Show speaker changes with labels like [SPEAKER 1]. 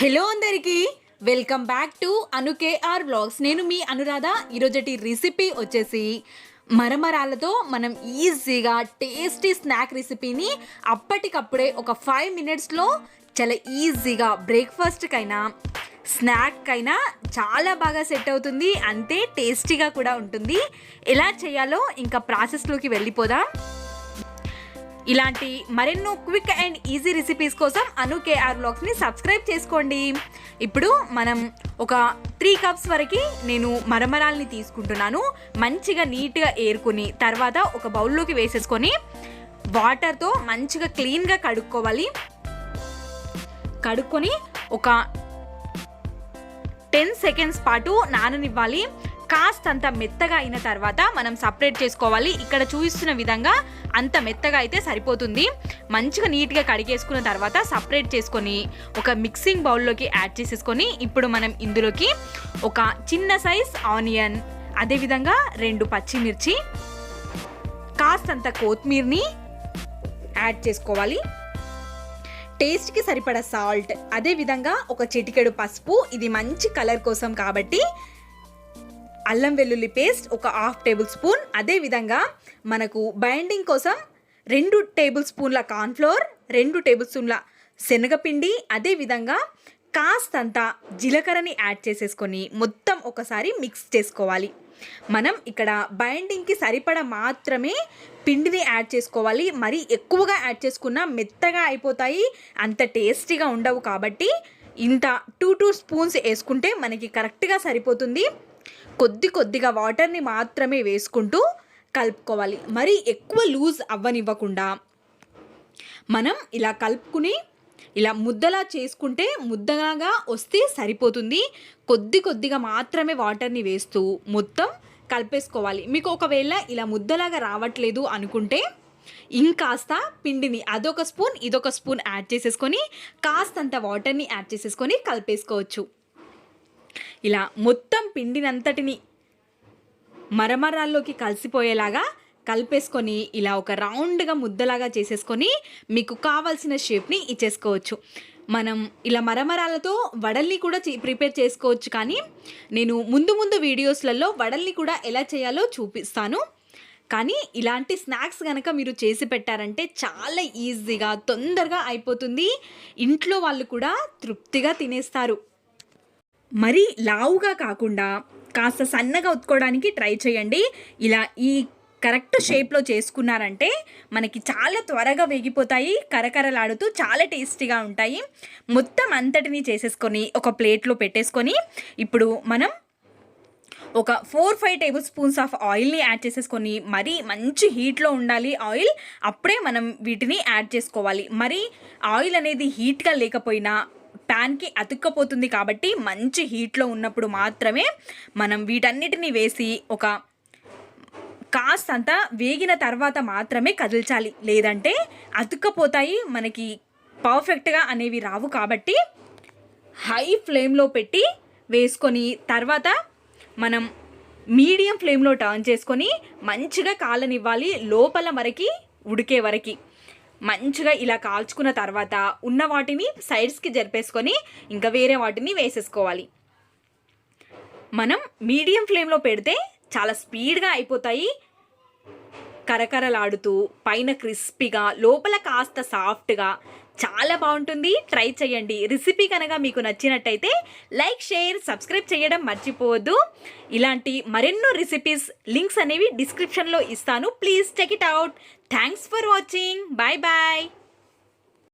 [SPEAKER 1] Hello అందరికీ welcome back to Anu KR vlogs. నేను మీ Anuradha. ఈరోజటి recipe వచ్చేసి మరమరాలతో మనం ఈజీగా టేస్టీ స్నాక్ రెసిపీని అప్పటికప్పుడే ఒక 5 మినిట్స్లో చాలా ఈజీగా బ్రేక్ఫాస్ట్కైనా స్నాక్కైనా చాలా బాగా సెట్ అవుతుంది, అంతే టేస్టీగా కూడా ఉంటుంది. ఎలా చేయాలో ఇంకా ప్రాసెస్లోకి వెళ్ళిపోదాం. ఇలాంటి మరెన్నో క్విక్ అండ్ ఈజీ రెసిపీస్ కోసం అనుకేఆర్ వ్లాగ్స్ని సబ్స్క్రైబ్ చేసుకోండి. ఇప్పుడు మనం ఒక 3 కప్స్ వరకు నేను మరమరాల్ని తీసుకుంటున్నాను. మంచిగా నీట్గా ఏరుకుని తర్వాత ఒక బౌల్లోకి వేసేసుకొని వాటర్తో మంచిగా క్లీన్గా కడుక్కొని ఒక 10 సెకండ్స్ పాటు నాననివ్వాలి. కాస్తంత మెత్తగా అయిన తర్వాత మనం సపరేట్ చేసుకోవాలి. ఇక్కడ చూపిస్తున్న విధంగా అంత మెత్తగా అయితే సరిపోతుంది. మంచిగా నీట్గా కడిగేసుకున్న తర్వాత సపరేట్ చేసుకొని ఒక మిక్సింగ్ బౌల్లోకి యాడ్ చేసేసుకొని ఇప్పుడు మనం ఇందులోకి ఒక చిన్న సైజ్ ఆనియన్, అదేవిధంగా 2 పచ్చిమిర్చి, కాస్తంత కొత్తిమీరని యాడ్ చేసుకోవాలి. టేస్ట్కి సరిపడా సాల్ట్, అదేవిధంగా ఒక చిటికెడు పసుపు, ఇది మంచి కలర్ కోసం కాబట్టి అల్లం వెల్లుల్లి పేస్ట్ ఒక 1/2 టేబుల్ స్పూన్, అదేవిధంగా మనకు బైండింగ్ కోసం 2 టేబుల్ స్పూన్ల కార్న్ఫ్లోర్, 2 టేబుల్ స్పూన్ల శనగపిండి, అదేవిధంగా కాస్తంత జీలకర్రని యాడ్ చేసేసుకొని మొత్తం ఒకసారి మిక్స్ చేసుకోవాలి. మనం ఇక్కడ బైండింగ్కి సరిపడా మాత్రమే పిండిని యాడ్ చేసుకోవాలి. మరి ఎక్కువగా యాడ్ చేసుకున్నా మెత్తగా అయిపోతాయి, అంత టేస్టీగా ఉండవు. కాబట్టి ఇంత 2 స్పూన్స్ వేసుకుంటే మనకి కరెక్ట్గా సరిపోతుంది. కొద్దిగా వాటర్ని మాత్రమే వేసుకుంటూ కలుపుకోవాలి. మరి ఎక్కువ లూజ్ అవ్వనివ్వకుండా మనం ఇలా కలుపుకుని ఇలా ముద్దలా చేసుకుంటే ముద్దగా వస్తే సరిపోతుంది. కొద్దిగా మాత్రమే వాటర్ని వేస్తూ మొత్తం కలిపేసుకోవాలి. మీకు ఒకవేళ ఇలా ముద్దలాగా రావట్లేదు అనుకుంటే ఇంకాస్త పిండిని అదొక స్పూన్ ఇదొక స్పూన్ యాడ్ చేసేసుకొని కాస్తంత వాటర్ని యాడ్ చేసేసుకొని కలిపేసుకోవచ్చు. ఇలా మొత్తం పిండినంతటిని మరమరాల్లోకి కలిసిపోయేలాగా కలిపేసుకొని ఇలా ఒక రౌండ్గా ముద్దలాగా చేసేసుకొని మీకు కావాల్సిన షేప్ని ఇచ్చేసుకోవచ్చు. మనం ఇలా మరమరాలతో వడల్ని కూడా ప్రిపేర్ చేసుకోవచ్చు, కానీ నేను ముందు వీడియోస్లలో వడల్ని కూడా ఎలా చేయాలో చూపిస్తాను. కానీ ఇలాంటి స్నాక్స్ కనుక మీరు చేసి పెట్టారంటే చాలా ఈజీగా తొందరగా అయిపోతుంది. ఇంట్లో వాళ్ళు కూడా తృప్తిగా తినేస్తారు. మరి లావుగా కాకుండా కాస్త సన్నగా ఉత్తుకోవడానికి ట్రై చేయండి. ఇలా ఈ కరెక్ట్ షేప్లో చేసుకున్నారంటే మనకి చాలా త్వరగా వేగిపోతాయి, కరకరలాడుతూ చాలా టేస్టీగా ఉంటాయి. మొత్తం అంతటిని చేసేసుకొని ఒక ప్లేట్లో పెట్టేసుకొని ఇప్పుడు మనం ఒక 4-5 టేబుల్ స్పూన్స్ ఆఫ్ ఆయిల్ని యాడ్ చేసేసుకొని మరీ మంచి హీట్లో ఉండాలి ఆయిల్, అప్పుడే మనం వీటిని యాడ్ చేసుకోవాలి. మరి ఆయిల్ అనేది హీట్గా లేకపోయినా ప్యాన్కి అతుక్కపోతుంది. కాబట్టి మంచి హీట్లో ఉన్నప్పుడు మాత్రమే మనం వీటన్నిటిని వేసి ఒక కాస్తంత వేగిన తర్వాత మాత్రమే కదిల్చాలి, లేదంటే అతుక్కపోతాయి, మనకి పర్ఫెక్ట్గా అనేవి రావు. కాబట్టి హై ఫ్లేమ్లో పెట్టి వేసుకొని తర్వాత మనం మీడియం ఫ్లేమ్లో టర్న్ చేసుకొని మంచిగా కాలనివ్వాలి, లోపల వరకు ఉడికే వరకు. మంచిగా ఇలా కాల్చుకున్న తర్వాత ఉన్న వాటిని సైడ్స్కి జరిపేసుకొని ఇంకా వేరే వాటిని వేసేసుకోవాలి. మనం మీడియం ఫ్లేమ్లో పెడితే చాలా స్పీడ్గా అయిపోతాయి, కరకరలాడుతూ పైన క్రిస్పీగా లోపల కాస్త సాఫ్ట్గా చాలా బాగుంటుంది. ట్రై చేయండి. రెసిపీ కనుక మీకు నచ్చినట్టయితే లైక్, షేర్, సబ్స్క్రైబ్ చేయడం మర్చిపోవద్దు. ఇలాంటి మరెన్నో రెసిపీస్ లింక్స్ అనేవి డిస్క్రిప్షన్లో ఇస్తాను. Please check it out. Thanks for watching. Bye bye.